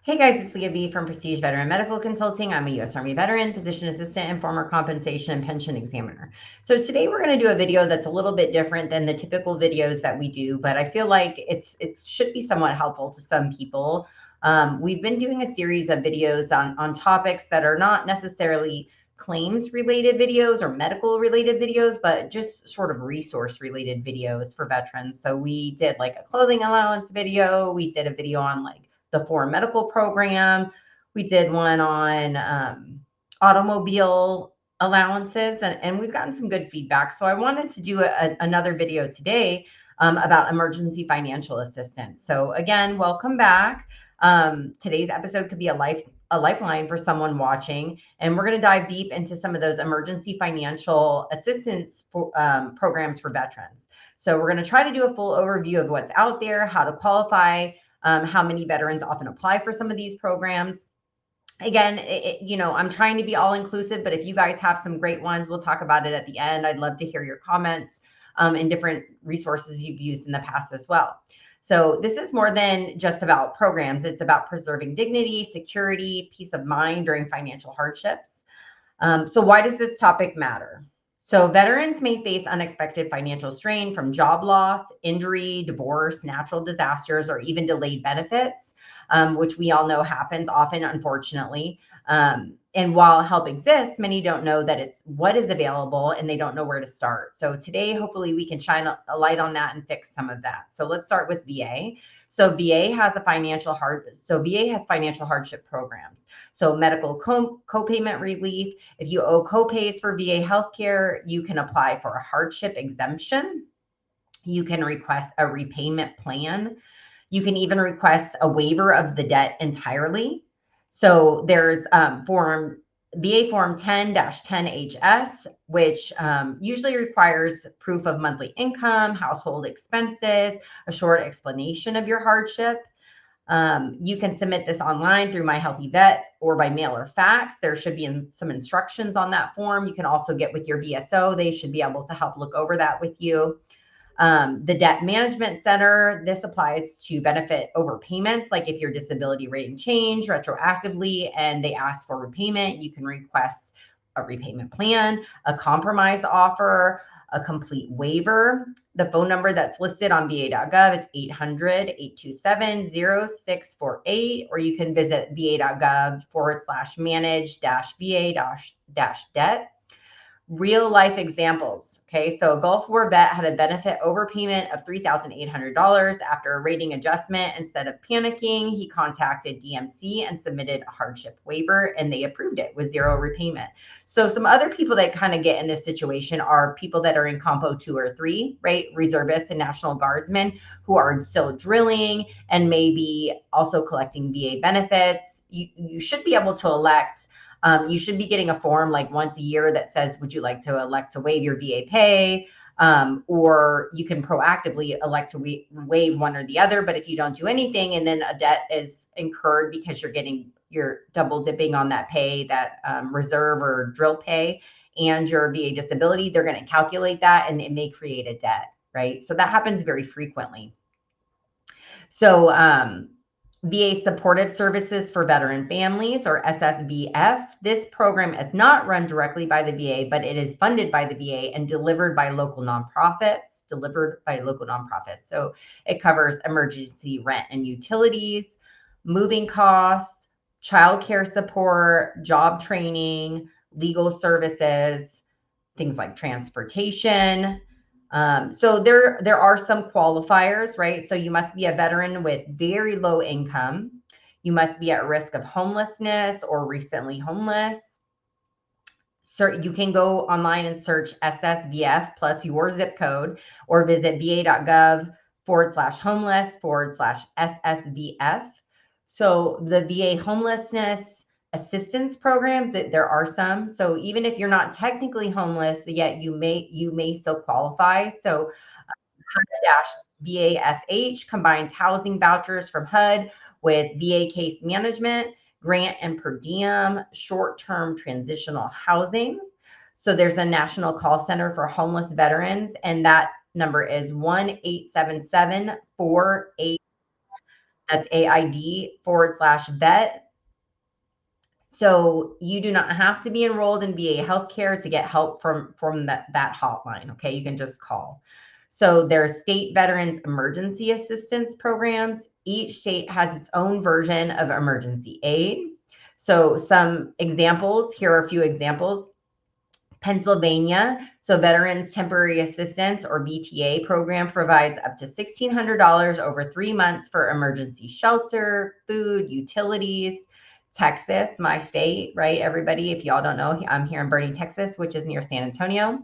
Hey guys, it's Leah B from Prestige Veteran Medical Consulting. I'm a U.S. Army veteran, physician assistant, and former compensation and pension examiner. So today we're going to do a video that's a little bit different than the typical videos that we do, but I feel like it should be somewhat helpful to some people. We've been doing a series of videos on topics that are not necessarily claims related videos or medical related videos, but just sort of resource related videos for veterans. So we did like a clothing allowance video. We did a video on like the foreign medical program. We did one on automobile allowances, and we've gotten some good feedback. So I wanted to do another video today about emergency financial assistance. So again, welcome back. Today's episode could be a lifeline for someone watching, and we're going to dive deep into some of those emergency financial assistance programs for veterans. So we're going to try to do a full overview of what's out there, how to qualify, how many veterans often apply for some of these programs. Again, I'm trying to be all inclusive, but if you guys have some great ones, we'll talk about it at the end. I'd love to hear your comments and different resources you've used in the past as well. So this is more than just about programs. It's about preserving dignity, security, peace of mind during financial hardships. So why does this topic matter? So veterans may face unexpected financial strain from job loss, injury, divorce, natural disasters, or even delayed benefits, which we all know happens often, unfortunately. And while help exists, many don't know that it's what is available and they don't know where to start. So today, hopefully we can shine a light on that and fix some of that. So let's start with VA. So VA has financial hardship programs. So medical co-payment relief. If you owe copays for VA healthcare, you can apply for a hardship exemption. You can request a repayment plan. You can even request a waiver of the debt entirely. So there's VA Form 10-10HS, which usually requires proof of monthly income, household expenses, a short explanation of your hardship. You can submit this online through My Healthy Vet or by mail or fax. There should be some instructions on that form. You can also get with your VSO. They should be able to help look over that with you. The Debt Management Center, this applies to benefit overpayments, like if your disability rating changed retroactively and they ask for repayment, you can request a repayment plan, a compromise offer, a complete waiver. The phone number that's listed on va.gov is 800-827-0648, or you can visit va.gov/manage-va-debt. Real life examples. Okay, so a Gulf War vet had a benefit overpayment of $3,800 after a rating adjustment. Instead of panicking, he contacted DMC and submitted a hardship waiver, and they approved it with zero repayment. So some other people that kind of get in this situation are people that are in Compo 2 or 3, right? Reservists and National Guardsmen who are still drilling and maybe also collecting VA benefits. You should be able to elect. You should be getting a form like once a year that says, would you like to elect to waive your VA pay? Or you can proactively elect to waive one or the other. But if you don't do anything and then a debt is incurred because you're double dipping on that pay, that reserve or drill pay and your VA disability, they're going to calculate that and it may create a debt, right? So that happens very frequently. So VA Supportive Services for Veteran Families, or SSVF. This program is not run directly by the VA, but it is funded by the VA and delivered by local nonprofits. So it covers emergency rent and utilities, moving costs, childcare support, job training, legal services, things like transportation. So there are some qualifiers, right? So you must be a veteran with very low income. You must be at risk of homelessness or recently homeless. So you can go online and search SSVF plus your zip code, or visit va.gov/homeless/SSVF. So the VA homelessness assistance programs, that there are some. So even if you're not technically homeless, yet you may still qualify. So HUD-VASH combines housing vouchers from HUD with VA case management, grant and per diem, short-term transitional housing. So there's a national call center for homeless veterans, and that number is 1-877-48. That's AID/vet. So you do not have to be enrolled in VA healthcare to get help from that hotline. Okay, you can just call. So there's state veterans emergency assistance programs. Each state has its own version of emergency aid. So some examples, here are a few examples. Pennsylvania, so Veterans Temporary Assistance or VTA program provides up to $1,600 over 3 months for emergency shelter, food, utilities. Texas, my state, right? Everybody, if y'all don't know, I'm here in Bernie, Texas, which is near San Antonio.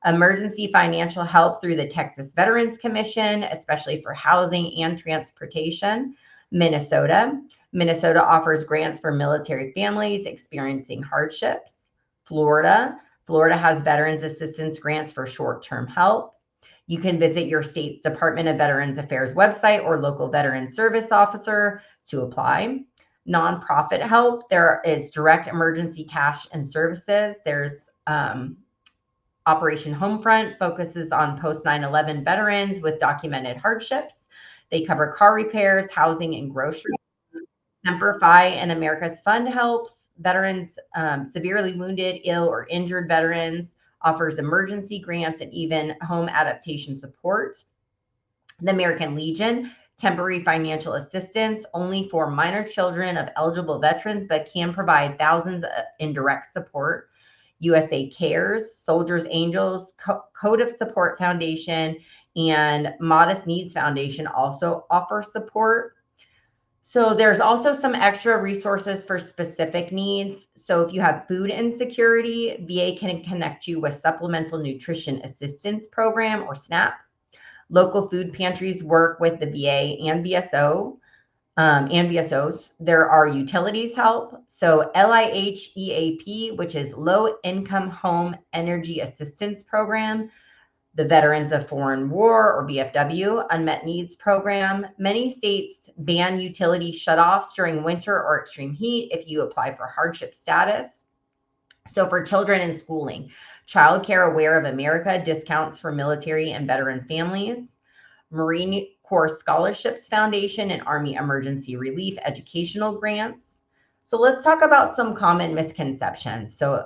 Emergency financial help through the Texas Veterans Commission, especially for housing and transportation. Minnesota offers grants for military families experiencing hardships. Florida has veterans assistance grants for short-term help. You can visit your state's Department of Veterans Affairs website or local veteran service officer to apply. Nonprofit help, there is direct emergency cash and services. There's Operation Homefront focuses on post 9/11 veterans with documented hardships. They cover car repairs, housing, and groceries. Semper Fi and America's Fund helps veterans, severely wounded, ill, or injured veterans, offers emergency grants and even home adaptation support. The American Legion, temporary financial assistance only for minor children of eligible veterans, but can provide thousands in direct support. USA Cares, Soldiers Angels, Code of Support Foundation, and Modest Needs Foundation also offer support. So there's also some extra resources for specific needs. So if you have food insecurity, VA can connect you with Supplemental Nutrition Assistance Program or SNAP. Local food pantries work with the VA and VSOs. There are utilities help. So LIHEAP, which is Low Income Home Energy Assistance Program. The Veterans of Foreign War or VFW Unmet Needs Program. Many states ban utility shutoffs during winter or extreme heat if you apply for hardship status. So for children in schooling, Childcare Aware of America discounts for military and veteran families. Marine Corps Scholarships Foundation and Army Emergency Relief educational grants. So let's talk about some common misconceptions. So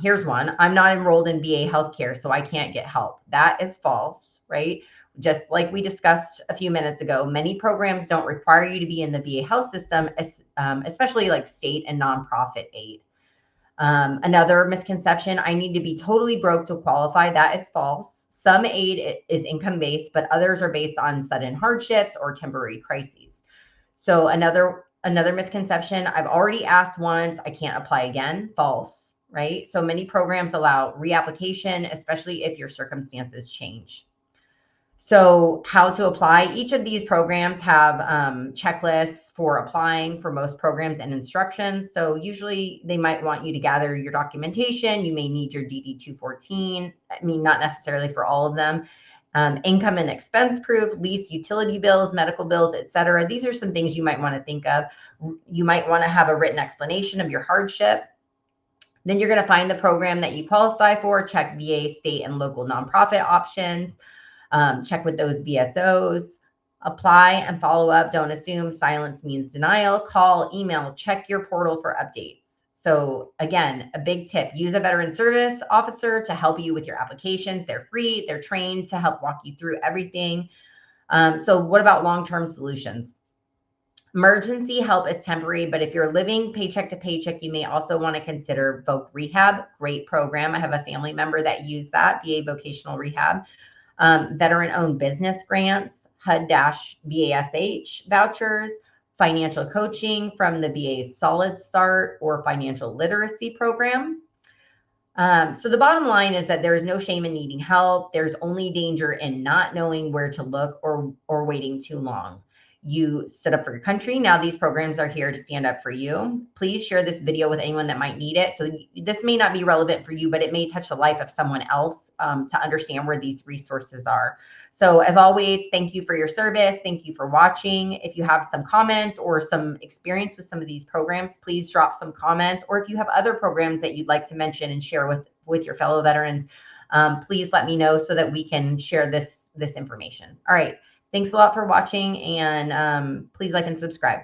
here's one. I'm not enrolled in VA healthcare, so I can't get help. That is false, right? Just like we discussed a few minutes ago, many programs don't require you to be in the VA health system, especially like state and nonprofit aid. Another misconception, I need to be totally broke to qualify. That is false. Some aid is income-based, but others are based on sudden hardships or temporary crises. So another misconception, I've already asked once, I can't apply again. False, right? So many programs allow reapplication, especially if your circumstances change. So how to apply. Each of these programs have checklists for applying for most programs and instructions. So usually they might want you to gather your documentation. You may need your DD-214. I mean, not necessarily for all of them. Income and expense proof, lease, utility bills, medical bills, etc. These are some things you might want to think of. You might want to have a written explanation of your hardship. Then you're going to find the program that you qualify for, check VA, state, and local nonprofit options. Check with those VSOs, apply and follow up. Don't assume silence means denial. Call, email, check your portal for updates. So again, a big tip, use a veteran service officer to help you with your applications. They're free, they're trained to help walk you through everything. So what about long-term solutions? Emergency help is temporary, but if you're living paycheck to paycheck, you may also want to consider Voc Rehab. Great program. I have a family member that used that, VA Vocational Rehab. Veteran-owned business grants, HUD-VASH vouchers, financial coaching from the VA's Solid Start or financial literacy program. So the bottom line is that there is no shame in needing help. There's only danger in not knowing where to look or waiting too long. You stood up for your country. Now these programs are here to stand up for you. Please share this video with anyone that might need it. So this may not be relevant for you, but it may touch the life of someone else to understand where these resources are. So as always, thank you for your service. Thank you for watching. If you have some comments or some experience with some of these programs, please drop some comments. Or if you have other programs that you'd like to mention and share with your fellow veterans, please let me know so that we can share this information. All right. Thanks a lot for watching, and please like and subscribe.